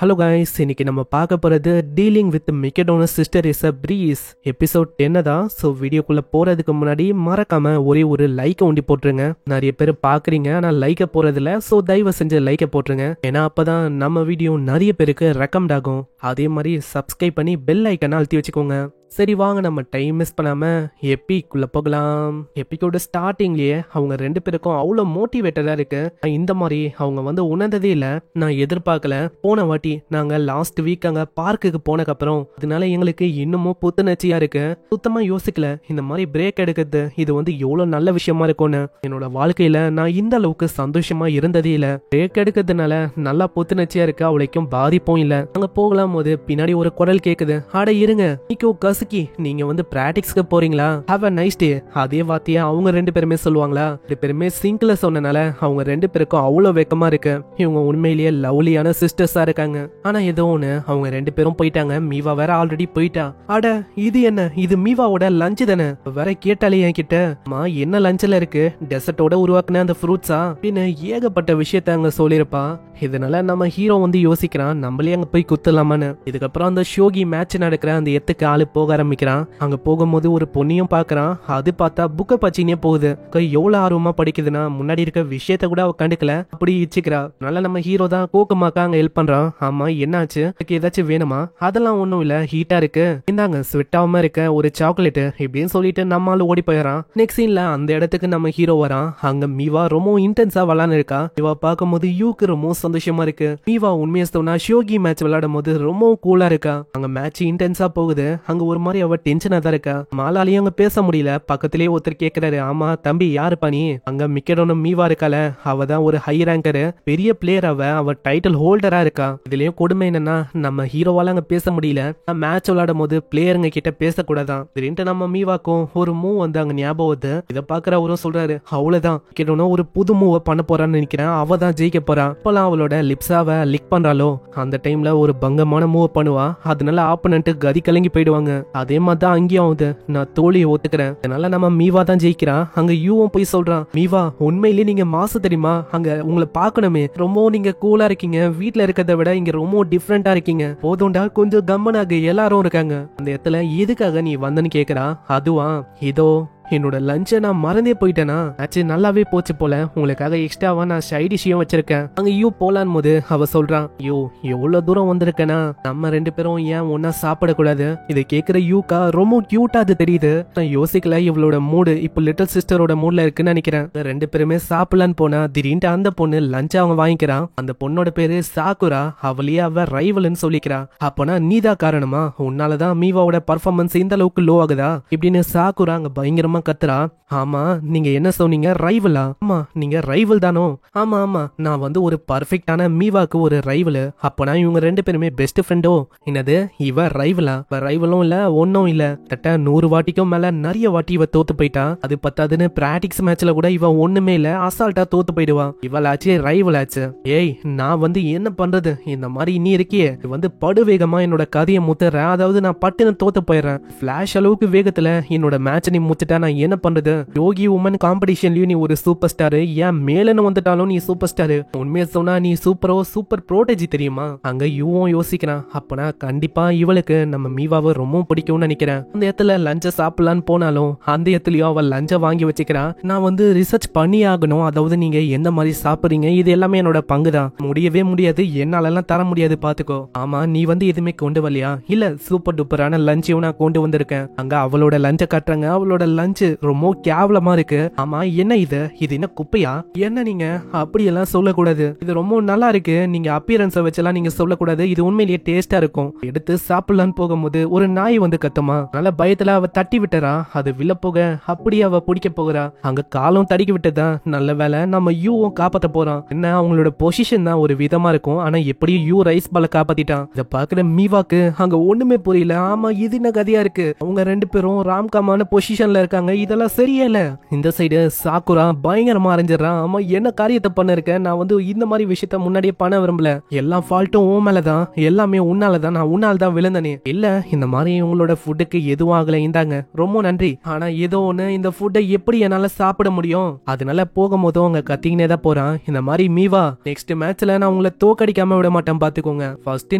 Hello guys, இன்னைக்கு நம்ம பார்க்க போகிறது dealing with McDonald's sister is a breeze episode 10 தான். ஸோ வீடியோக்குள்ளே போகிறதுக்கு முன்னாடி மறக்காம ஒரே ஒரு லைக்கை ஒண்டி போட்டுருங்க. நிறைய பேர் பார்க்குறீங்க ஆனால் லைக்கை போகிறதில்ல. ஸோ தயவு செஞ்சு லைக்கை போட்டுருங்க. ஏன்னா அப்போ தான் நம்ம வீடியோ நிறைய பேருக்கு ரெக்கமெண்ட் ஆகும். அதே மாதிரி சப்ஸ்கிரைப் பண்ணி பெல் ஐக்கனை அழுத்தி வச்சுக்கோங்க. சரி வாங்க, நம்ம டைம் மிஸ் பண்ணாம எப்பிக்குள்ள போகலாம். எப்பிக்கோட ஸ்டார்டிங்லயே அவங்க ரெண்டு பேருக்கும் அவ்வளோ மோட்டிவேட்டடா இருக்கு. இந்த மாதிரி அவங்க வந்து உணர்ந்ததே இல்லை. நான் எதிர்பார்க்கல. போன வாட்டி நாங்க லாஸ்ட் வீக் அங்க பார்க்குக்கு போனதுக்கப்புறம் அதனால எங்களுக்கு இன்னமும் புத்துணர்ச்சியா இருக்கு. சுத்தமா யோசிக்கல இந்த மாதிரி பிரேக் எடுக்கிறது இது வந்து எவ்வளவு நல்ல விஷயமா இருக்கும்னு. என்னோட வாழ்க்கையில நான் இந்த அளவுக்கு சந்தோஷமா இருந்ததே இல்லை. பிரேக் எடுக்கிறதுனால நல்லா புத்துணர்ச்சியா இருக்கு, அவளைக்கும் பாதிப்பும் இல்லை. அங்க போகலாம் போது பின்னாடி ஒரு குரல் கேக்குது. ஆட இருங்க நீக்கோ கசுக்கி, நீங்க வந்து பிராக்டிஸ்க்கு போறீங்களா? Have a nice day. அதே வார்த்தையா அவங்க ரெண்டு பேருமே சொல்லுவாங்களா? ரெண்டு பேருமே சிங்க்ல சொன்னனால அவங்க ரெண்டு பேருக்கும் அவ்வளவு வெக்கமா இருக்கு. இவங்க உண்மையிலேயே லவ்லியான சிஸ்டர்ஸா இருக்காங்க. ஆனா ஏதோ ஒண்ணு, அவங்க ரெண்டு பேரும் போயிட்டாங்க. மீவா வேற ஆல்ரெடி போயிட்டா. அட இது என்ன, இது மீவாவோட லஞ்ச் தானே? வேற கேட்டாலே என் கிட்ட மா என்ன லஞ்ச்ல இருக்கு, டெசர்ட்டோட உருவாக்குன அந்த ஃப்ரூட்ஸா பின்ன ஏகப்பட்ட விஷயத்த அங்க சொல்லிருப்பா. இதனால நம்ம ஹீரோ வந்து யோசிக்கிறான் நம்மளே அங்க போய் குத்தலாமான்னு. இதுக்கப்புறம் அந்த ஷோகி மேட்ச் நடக்கிற அந்த எத்துக்கு ஆளு போக ஆரம்பிக்கிறான். அங்க போகும்போது ஒரு பொண்ணையும் பாக்குறான். அது பார்த்தா புக்க பச்சினே போகுது. எவ்வளவு ஆர்வமா படிக்குதுன்னா முன்னாடி இருக்க விஷயத்த கூட அவ கண்டுக்கல, அப்படி இச்சுக்கிறா. அதனால நம்ம ஹீரோ தான் கோக்குமாக்கா அங்க ஹெல்ப் பண்றான். ஆமா என்னாச்சு, ஏதாச்சும் வேணுமா? அதெல்லாம் ஒண்ணும் இல்ல, ஹீட்டா இருக்கு, இந்தாங்க ஸ்வெட் ஆகாம இருக்க ஒரு சாக்லேட் இப்படின்னு சொல்லிட்டு நம்மால ஓடி போயிடறான். நெக்ஸ்ட் சீன்ல அந்த இடத்துக்கு நம்ம ஹீரோ வரான். அங்க மீவா ரொம்ப இன்டென்ஸா விளாண்டு இருக்கா. இவ பார்க்கும்போது யூக்கு ரொம்ப சந்தோஷமா இருக்கு. மீவா உண்மையா சொன்னா ஷோகி மேட்ச் விளையாடும் போது ரொம்ப கூலா இருக்கா. அங்க மேட்ச் இன்டென்ஸா போகுது. அங்க ஒரு மாதிரி அவ டென்ஷனா தான் இருக்கா. மாலாலையும் அங்க பேச முடியல. பக்கத்திலேயே ஒருத்தர் கேக்குறாரு, ஆமா தம்பி யாரு பண்ணி? அங்க மிக்கடோனும் மீவா இருக்கால, அவ தான் ஒரு ஹை ரேங்கர், பெரிய பிளேயர். அவ டைட்டில் ஹோல்டரா இருக்கா. இதுலயும் கொடுமை என்னன்னா நம்ம ஹீரோவால அங்க பேச முடியல. மேட்ச் விளையாடும் போது பிளேயருங்க கிட்ட பேசக்கூடாதான். சரின்ட்டு நம்ம மீவாக்கும் ஒரு மூவ் வந்து அங்க ஞாபகம் வருது. இதை பாக்குற அவரும் சொல்றாரு, அவ்வளவுதான் மிக்கடோனும் ஒரு புது மூவ பண்ண போறான்னு நினைக்கிறேன், அவ தான் ஜெயிக்க போறா. இப்பெல்லாம் அவளோட லிப்ஸாவ லிக் பண்றாளோ அந்த டைம்ல ஒரு பங்கமான மூவ் பண்ணுவா. அதனால ஆப்பனன்ட் கதி கலங்கி போயிடுவாங்க. அதே மாதிரி தான் அங்கேயும் ஆகுது. நான் தோழியை ஒத்துக்கிறேன், அதனால நம்ம மீவா தான் ஜெயிக்கிறான். அங்க யூவும் போய் சொல்றான், மீவா உண்மையிலேயே நீங்க மாசு தெரியுமா, அங்க உங்களை பாக்கணுமே, ரொம்ப நீங்க கூலா இருக்கீங்க, வீட்டுல இருக்கிறத விட இங்க ரொம்ப டிஃப்ரெண்டா இருக்கீங்க, போதும்டா கொஞ்சம் கம்மனாக எல்லாரும் இருக்காங்க. அந்த இடத்துல எதுக்காக நீ வந்தன்னு கேக்குறா. அதுவா, இதோ என்னோட லஞ்சை நான் மறந்தே போயிட்டேனா, ஆச்சு நல்லாவே போச்சு போல, உங்களுக்காக எக்ஸ்ட்ராவா நான் சைடிஷையும் வச்சிருக்கேன். அங்க யூ போலான் போது அவ சொல்றான், யோ எவ்வளவு தூரம் வந்திருக்கேனா, நம்ம ரெண்டு பேரும் ஏன் ஒன்னா சாப்பிடக்கூடாது? இதை கேக்குற யூக்கா ரொம்ப கியூட்டா அது தெரியுது. நான் யோசிக்கல இவளோட மூடு இப்ப லிட்டில் சிஸ்டரோட மூட்ல இருக்குன்னு நினைக்கிறேன். ரெண்டு பேருமே சாப்பிடலான்னு போனா திடீர்னு அந்த பொண்ணு லஞ்சா அவன் வாங்கிக்கிறான். அந்த பொண்ணோட பேரு சாக்குரா. அவளையே அவ ரைவல்னு சொல்லிக்கிறா. அப்பனா நீதான் காரணமா, உன்னாலதான் மீவாவோட பர்ஃபார்மன்ஸ் இந்த அளவுக்கு லோ ஆகுதா இப்படின்னு சாக்குரா அங்க பயங்கரமா கத்துறா. ஆமா நீங்க என்ன சொன்னீங்க, ரைவலா? ஆமா நீங்க ரைவல் தானோ? ஆமா ஆமா, நான் வந்து ஒரு பர்ஃபெக்டான மீவாக்கு ஒரு ரைவல். அப்பனா இவங்க ரெண்டு பேருமே பெஸ்ட் ஃப்ரெண்டோ? என்னது இவ ரைவலா? ரைவலும் இல்ல ஒன்னும் இல்ல, தட்ட 100 வாட்டிக்கும் மேல நிறைய வாட்டி இவ தோத்து போயிட்டா. அது பத்தாதுன்னு பிராக்டிக்ஸ் மேட்ச்ல கூட இவ ஒண்ணுமே இல்ல, அசால்ட்டா தோத்து போயிடுவா. இவளாச்சு ரைவல் ஆச்சு. ஏய் நான் வந்து என்ன பண்றது, இந்த மாதிரி நீ இருக்கியே வந்து படுவேகமா என்னோட கதையை முத்துற, அதாவது நான் பட்டுன்னு தோத்து போயிடுறேன். பிளாஷ் அளவுக்கு வேகத்துல என்னோட மேட்ச் நீ முத்துட்டா நான் என்ன பண்றது? யோகி உமன் காம்படிஷன்லயும் நீ ஒரு சூப்பர் ஸ்டார், ஏன் மேலன்னு வந்துட்டாலும் நீ சூப்பர் ஸ்டார். உண்மையை சொன்னா நீ சூப்பர் ப்ரோட்டேஜி தெரியுமா? அங்க யூவும் யோசிக்கிறான். அப்பனா கண்டிப்பா இவளுக்கு நம்ம மீவாவை ரொம்ப பிடிக்கும்னு நினைக்கிறேன். அந்த இடத்துல லஞ்ச சாப்பிடலான்னு போனாலும் அந்த இடத்துலயும் அவள் லஞ்ச வாங்கி வச்சுக்கிறான். நான் வந்து ரிசர்ச் பண்ணி ஆகணும், அதாவது நீங்க எந்த மாதிரி சாப்பிடுறீங்க இது எல்லாமே என்னோட பங்கு தான், முடியவே முடியாது, என்னாலலாம் தர முடியாது பாத்துக்கோ. ஆமா நீ வந்து எதுவுமே கொண்டு வரலையா? இல்ல சூப்பர் டூப்பரான லஞ்சையும் நான் கொண்டு வந்திருக்கேன். அங்க அவளோட லஞ்ச காட்டுறாங்க. அவளோட லஞ்ச் ரொம்ப கேவலமா இருக்கு. ஆமா என்ன இது என்ன குப்பையா? என்ன நீங்க அப்படியெல்லாம் சொல்லக்கூடாது, இது ரொம்ப நல்லா இருக்கு, நீங்க அப்பியரன்ஸை வச்செல்லாம் நீங்க சொல்லக்கூடாது, இது உண்மையிலேயே டேஸ்டா இருக்கும். எடுத்து சாப்பிடலான்னு போகும்போது ஒரு நாய் வந்து கத்துமா. நல்ல பயத்துல அவ தட்டி விட்டுறா. அது வில்ல போக அப்படியே அவ பிடிக்க போகிறா. அங்க காலம் தடிக்க விட்டுதான். நல்ல வேலை நம்ம யூவும் காப்பாத்த போறான். என்ன அவங்களோட பொசிஷன் தான் ஒரு விதமா இருக்கும், ஆனா எப்படியும் யூ ரைஸ் பால காப்பாத்திட்டான். இத பாக்குற மீவாக்கு அங்க ஒண்ணுமே புரியல. ஆமா இது என்ன கதையா இருக்கு, அவங்க ரெண்டு பேரும் ராம்காமான பொசிஷன்ல இருக்காங்க, பண்றாங்க, இதெல்லாம் சரியே இல்ல. இந்த சைடு சாக்குரா பயங்கரமா அரைஞ்சிடறான். ஆமா என்ன காரியத்தை பண்ண இருக்க, நான் வந்து இந்த மாதிரி விஷயத்த முன்னாடியே பண்ண விரும்பல, எல்லா ஃபால்ட்டும் உன் மேலதான், எல்லாமே உன்னாலதான், நான் உன்னால தான் விழுந்தனே. இல்ல இந்த மாதிரி உங்களோட ஃபுட்டுக்கு எதுவும் ஆகல, இந்தாங்க ரொம்ப நன்றி. ஆனா ஏதோ ஒண்ணு, இந்த ஃபுட்டை எப்படி என்னால சாப்பிட முடியும், அதனால போகும்போதும் அவங்க கத்திக்கினே தான் போறான். இந்த மாதிரி மீவா நெக்ஸ்ட் மேட்ச்ல நான் உங்களை தோக்கடிக்காம விட மாட்டேன் பாத்துக்கோங்க. ஃபர்ஸ்ட்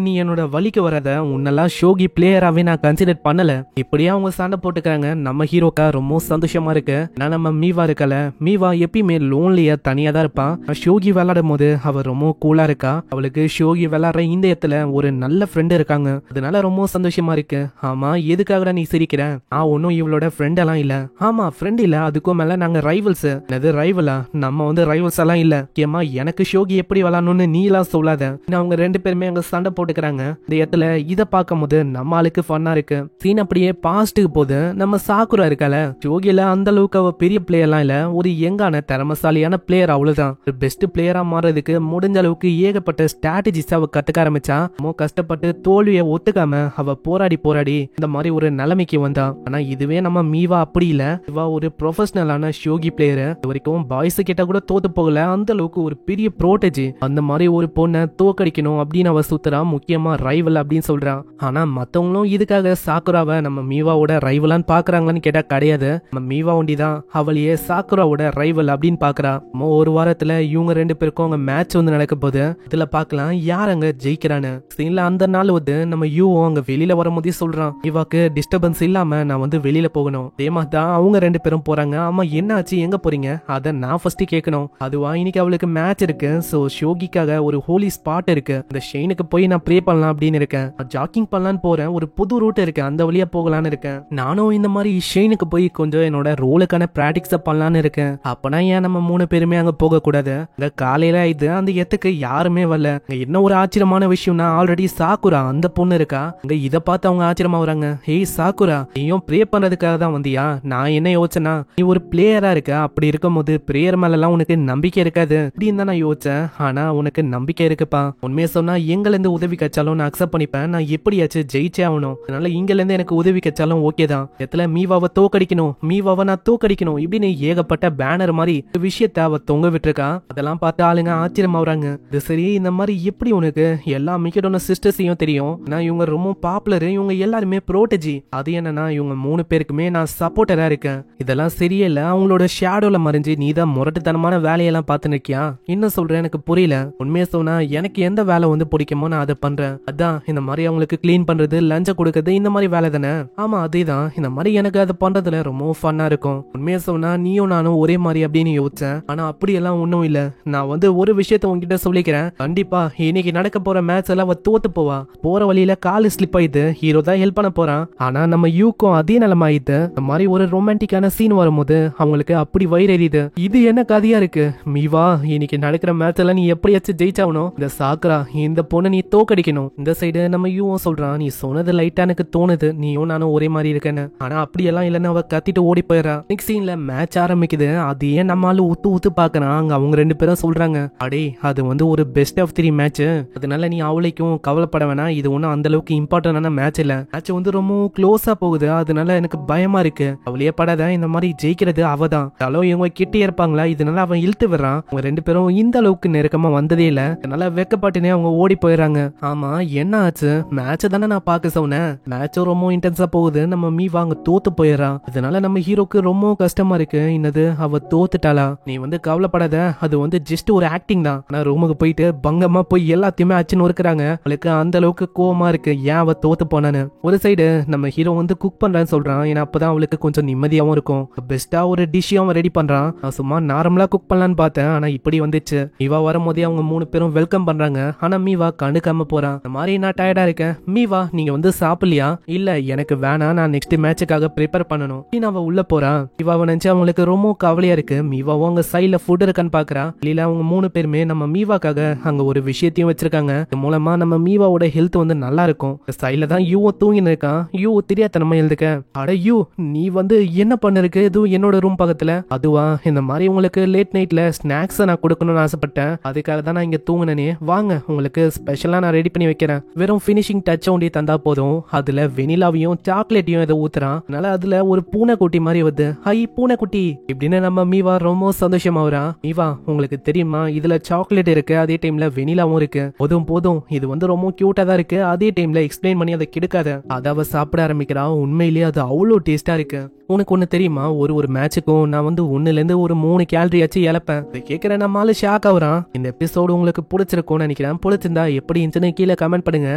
நீ என்னோட வலிக்கு வராத, உன்னெல்லாம் ஷோகி பிளேயராவே நான் கன்சிடர் பண்ணல. இப்படியே அவங்க சண்டை போட்டுக்கிறாங்க. நம்ம ஹீரோக்கா ரொம்ப சந்தோஷமா இருக்கு. நான் நம்ம மீவா இருக்கல, மீவா எப்பயுமே லோன்லியா தனியா தான் இருப்பான். ஷோகி விளையாடும் போது அவ ரொம்ப கூலா இருக்கா. அவளுக்கு ஷோகி விளையாடுற இந்த இடத்துல ஒரு நல்ல ஃப்ரெண்ட் இருக்காங்க, அதனால ரொம்ப சந்தோஷமா இருக்கு. ஆமா எதுக்காக நீ சிரிக்கிற, நான் ஒன்னும் இவளோட ஃப்ரெண்ட் எல்லாம் இல்ல. ஆமா ஃப்ரெண்ட் இல்ல, அதுக்கும் மேல நாங்க ரைவல்ஸ். என்னது ரைவலா, நம்ம வந்து ரைவல்ஸ் எல்லாம் இல்ல. ஏமா எனக்கு ஷோகி எப்படி விளையாடணும்னு நீ எல்லாம் சொல்லாத. அவங்க ரெண்டு பேருமே அங்க சண்டை போட்டுக்கிறாங்க. இந்த இடத்துல இத பார்க்கும் போது நம்ம ஆளுக்கு ஃபன்னா இருக்கு. சீன் அப்படியே பாஸ்டுக்கு போது நம்ம சாக்குரா இருக்கல, ஷோகில அந்த அளவுக்கு அவ பெரிய பிளேயர்லாம் இல்ல, ஒரு யங்கான திறமசாலியான பிளேயர், அவ்வளவுதான். ஒரு பெஸ்ட் பிளேயரா மாறதுக்கு முடிஞ்ச அளவுக்கு ஏகப்பட்ட ஸ்ட்ராட்டஜிஸ் அவ கத்துக்க ஆரம்பிச்சா. கஷ்டப்பட்டு தோல்வியை ஒத்துக்காம அவ போராடி போராடி இந்த மாதிரி ஒரு நிலைமைக்கு வந்தா. ஆனா இதுவே நம்ம மீவா அப்படி இல்ல, இவ ஒரு ப்ரொஃபஷனலான ஷோகி பிளேயர். இது வரைக்கும் பாய்ஸ் கிட்ட கூட தோத்து போகல, அந்த அளவுக்கு ஒரு பெரிய ப்ரோட்டேஜ். அந்த மாதிரி ஒரு பொண்ணை தோக்கடிக்கணும் அப்படின்னு அவ சுத்துறா, முக்கியமா ரைவல் அப்படின்னு சொல்றான். ஆனா மத்தவங்களும் இதுக்காக சாக்குராவை நம்ம மீவாவோட ரைவலான்னு பாக்குறாங்களான்னு கேட்டா கிடையாது. நம்ம மீவா ஒண்டிதான் அவளையே சாக்குராவோட ரைவல் அப்படின்னு பாக்குறா. ஒரு வாரத்துல இவங்க ரெண்டு பேருக்கும் அங்க மேட்ச் வந்து நடக்க போகுது. இதுல பாக்கலாம் யார் அங்க ஜெயிக்கிறான்னு. சீன்ல அந்த நாள் வந்து நம்ம யூவும் அங்க வெளியில வரும்போதே சொல்றான், இவாக்கு டிஸ்டர்பன்ஸ் இல்லாம நான் வந்து வெளியில போகணும். அதே மாதிரி தான் அவங்க ரெண்டு பேரும் போறாங்க. ஆமா என்ன ஆச்சு, எங்க போறீங்க, அத நான் ஃபர்ஸ்ட் கேட்கணும். அதுவா இன்னைக்கு அவளுக்கு மேட்ச் இருக்கு, சோ ஷோகிக்காக ஒரு ஹோலி ஸ்பாட் இருக்கு, இந்த ஷெயினுக்கு போய் நான் ப்ரே பண்ணலாம் அப்படின்னு இருக்கேன். ஜாக்கிங் பண்ணலான்னு போறேன், ஒரு புது ரூட் இருக்கு, அந்த வழியா போகலான்னு இருக்கேன். நானும் இந்த மாதிரி ஷெயினுக்கு போய் கொஞ்சம் என்னோட ரோலுக்கான பிராக்டிக்ஸ் பண்ணலான்னு இருக்கேன். அப்பனா ஏன் நம்ம மூணு பேருமே அங்க போக கூடாது. இந்த காலையில இது அந்த இடத்துக்கு யாருமே வரல. என்ன ஒரு ஆச்சரியமான விஷயம்னா ஆல்ரெடி சாக்குரா அந்த பொண்ணு இருக்கா. அங்க இத பார்த்து அவங்க ஆச்சரியமா வராங்க. ஹேய் சாக்குரா, நீயும் ப்ரே பண்றதுக்காக தான் வந்தியா? நான் என்ன யோசிச்சேன்னா நீ ஒரு பிளேயரா இருக்க, அப்படி இருக்கும் போது பிரேயர் மேல எல்லாம் உனக்கு நம்பிக்கை இருக்காது அப்படின்னு தான் நான் யோசிச்சேன். ஆனா உனக்கு நம்பிக்கை இருக்குப்பா. உண்மையை சொன்னா எங்கல இருந்து உதவி கிடைச்சாலும் நான் அக்செப்ட் பண்ணிப்பேன். நான் எப்படியாச்சும் ஜெயிச்சே ஆகணும், அதனால இங்கல இருந்து எனக்கு உதவி கிடைச்சாலும் ஓகே தான். இடத்துல மீவாவை தோக்கடிக்கணும், மீவாவை நான் தோக்கடிக்கணும் இப்படின்னு ஏகப்பட்ட பேனர் மாதிரி விஷயத்த அவ தொங்க விட்டுருக்கா. அதெல்லாம் பார்த்து ஆளுங்க ஆச்சரியமா வராங்க. இது சரி, இந்த மாதிரி எப்படி உனக்கு எல்லா மிக்கடோன சிஸ்டர்ஸையும் தெரியும்? நான் இவங்க ரொம்ப பாப்புலர், இவங்க எல்லாருமே ப்ரோட்டஜி. அது என்னன்னா இவங்க மூணு பேருக்குமே நான் சப்போர்ட்டரா இருக்கேன். இதெல்லாம் சரியே இல்ல, அவங்களோட ஷேடோல மறைஞ்சு நீ தான் முரட்டுத்தனமான வேலையெல்லாம் பார்த்து நிக்கியா? இன்னும் சொல்றேன், எனக்கு புரியல. உண்மையை சொன்னா எனக்கு எந்த வேலை வந்து பிடிக்குமோ நான் அதை பண்றேன். அதான் இந்த மாதிரி அவங்களுக்கு கிளீன் பண்றது, லஞ்சம் கொடுக்கறது, இந்த மாதிரி வேலை தானே. ஆமா அதேதான். இந்த மாதிரி எனக்கு அதை பண்றதுல ரொம்ப ஃபன்னா இருக்கும். உண்மையை சொன்னா நீயும் நானும் ஒரே மாதிரி அப்படின்னு யோசிச்சேன். ஆனா அப்படி எல்லாம் ஒண்ணும் இல்ல. நான் வந்து ஒரு விஷயத்த உங்ககிட்ட சொல்லிக்கிறேன், கண்டிப்பா இன்னைக்கு நடக்க போற மேட்ச் எல்லாம் அவ தோத்து போவா. போற வழியில காலு ஸ்லிப் ஆயிடுது, ஹீரோ தான் ஹெல்ப் பண்ண போறான். ஆனா நம்ம யூக்கும் அதே நிலைமை ஆயிடுது. இந்த மாதிரி ஒரு ரொமான்டிக்கான சீன் வரும்போது அவங்களுக்கு அப்படி வயிறு எரியுது. இது என்ன கதையா இருக்கு? மீவா இன்னைக்கு நடக்கிற மேட்ச் எல்லாம் நீ எப்படியாச்சும் ஜெயிச்சாகணும். இந்த சாக்குரா இந்த பொண்ணு நீ தோக்கடிக்கணும். இந்த சைடு நம்ம யூவும் சொல்றான், நீ சொன்னது லைட்டா எனக்கு தோணுது, நீயும் நானும் ஒரே மாதிரி இருக்கேன்னு. ஆனா அப்படியெல்லாம் இல்லன்னு அவ கத்திட்டு ஓடி போயிடறா. நெக்ஸ்ட் சீன்ல மேட்ச் ஆரம்பிக்குது. அது ஏன் நம்மளால ஊத்து ஊத்து பாக்குறான். அங்க அவங்க ரெண்டு பேரும் சொல்றாங்க, அடே அது வந்து ஒரு பெஸ்ட் ஆஃப் 3 மேட்ச், அதனால நீ அவளைக்கும் கவலைப்பட வேணாம், இது ஒன்னும் அந்த அளவுக்கு இம்பார்ட்டன்டான மேட்ச் இல்ல, மேட்ச் வந்து ரொம்ப க்ளோஸா போகுது, அதனால எனக்கு பயமா இருக்கு. அவளையே படாத, இந்த மாதிரி ஜெயிக்கிறது அவதான். இவங்க கிட்டே இருப்பாங்களா, இதனால அவன் இழுத்து விடுறான். அவங்க ரெண்டு பேரும் இந்த அளவுக்கு நெருக்கமா வந்ததே இல்ல, அதனால வெக்கப்பட்டுனே அவங்க ஓடி போயிடறாங்க. ஆமா என்ன ஆச்சு, மேட்ச் தானே நான் பார்க்க சொன்னேன். மேட்சும் ரொம்ப இன்டென்ஸா போகுது. நம்ம மீவா அங்க தோத்து போயிடறா. அதனால நம்ம ஹீரோக்கு ரொம்ப கஷ்டமா இருக்கு. என்னது அவ தோத்துட்டாளா? நீ வந்து கவலைப்படாத, அது வந்து ஜஸ்ட் ஒரு ஆக்டிங் தான். ஆனா ரூமுக்கு போயிட்டு பங்கமா போய் எல்லாத்தையுமே அச்சுன்னு இருக்கிறாங்க. அவளுக்கு அந்த அளவுக்கு கோவமா இருக்கு, ஏன் அவ தோத்து போனான்னு. ஒரு சைடு நம்ம ஹீரோ வந்து குக் பண்றான்னு சொல்றான், ஏன்னா அப்பதான் அவளுக்கு கொஞ்சம் நிம்மதியாவும் இருக்கும். பெஸ்டா ஒரு டிஷ்ஷையும் ரெடி பண்றான். நான் சும்மா நார்மலா குக் பண்ணலான்னு பார்த்தேன், ஆனா இப்படி வந்துச்சு. மீவா வரும்போதே அவங்க 3 பேரும் வெல்கம் பண்றாங்க. ஆனா மீவா கண்டுக்காம போறான். இந்த மாதிரி நான் டயர்டா இருக்கேன், மீவா நீங்க வந்து சாப்பிடலையா? இல்ல எனக்கு வேணாம், நான் நெக்ஸ்ட் மேட்சுக்காக ப்ரிப்பேர் பண்ணணும். அவ உள்ள போறான். மீவாவை நினைச்சு அவங்களுக்கு ரொம்ப கவலையா இருக்கு. மீவாவும் அங்க சைட்ல ஃபுட் இருக்கான்னு பாக்குறா. இல்ல அவங்க 3 பேருமே நம்ம மீவாக்காக அங்க ஒரு விஷயத்தையும் வச்சிருக்காங்க. இது மூலமா நம்ம மீவாவோட ஹெல்த் வந்து நல்லா இருக்கும். சைட்ல தான் யூவும் தூங்கின்னு இருக்கான். யூ தெரியாதனமா எழுதுக்க, அட யூ நீ வந்து என்ன பண்ணிருக்கு, இதுவும் என்னோட ரூம் பக்கத்துல. அதுவா, இந்த மாதிரி உங்களுக்கு லேட் நைட்ல ஸ்நாக்ஸ் நான் கொடுக்கணும்னு ஆசைப்பட்டேன், அதுக்காக தான் நான் இங்க தூங்கினே. வாங்க உங்களுக்கு ஸ்பெஷலா நான் ரெடி பண்ணி வைக்கிறேன். வெறும் பினிஷிங் டச் ஒண்டி தந்தா போதும். அதுல வெனிலாவையும் சாக்லேட்டையும் இதை ஊத்துறான். அதனால அதுல ஒரு பூனை பூனைக்குட்டி மாதிரி வருது. ஹை பூனைக்குட்டி இப்படின்னு நம்ம மீவா ரொம்ப சந்தோஷமாவறா. மீவா உங்களுக்கு தெரியுமா இதுல சாக்லேட் இருக்கு, அதே டைம்ல வெனிலாவும் இருக்கு. போதும் போதும் இது வந்து ரொம்ப கியூட்டா தான் இருக்கு, அதே டைம்ல எக்ஸ்பிளைன் பண்ணி அதை கெடுக்காத. அதை அவ சாப்பிட ஆரம்பிக்கிறா. உண்மையிலேயே அது அவ்வளோ டேஸ்டா இருக்கு. உனக்கு ஒண்ணு தெரியுமா, ஒரு மேட்சுக்கும் நான் வந்து 1ல இருந்து ஒரு 3 கேலரி ஆச்சு இழப்பேன். இதை கேட்கிற நம்மளால ஷாக் ஆகுறான். இந்த எபிசோடு உங்களுக்கு பிடிச்சிருக்கும்னு நினைக்கிறேன். பிடிச்சிருந்தா எப்படி இருந்துச்சுன்னு கீழே கமெண்ட் பண்ணுங்க.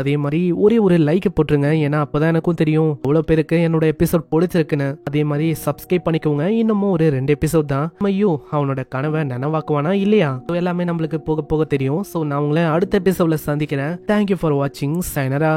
அதே மாதிரி ஒரு லைக் போட்டுருங்க. ஏன்னா அப்பதான் எனக்கும் தெரியும் அவ்வளவு பேருக்கு என்னோட எபிசோட் பிடிச்சிருக்குன்னு. அதே மாதிரி சப்ஸ்கிரைப் பண்ணிக்கோங்க. இன்னமும் ஒரு 2 எபிசோட் தான். ஐயோ அவனோட கனவை நனவாக்குவானா இல்லையா, எல்லாமே நம்மளுக்கு போக போக தெரியும். சோ நான் உங்களை அடுத்த எபிசோட்ல சந்திக்கிறேன். தேங்க்யூ ஃபார் வாட்சிங். சைனரா.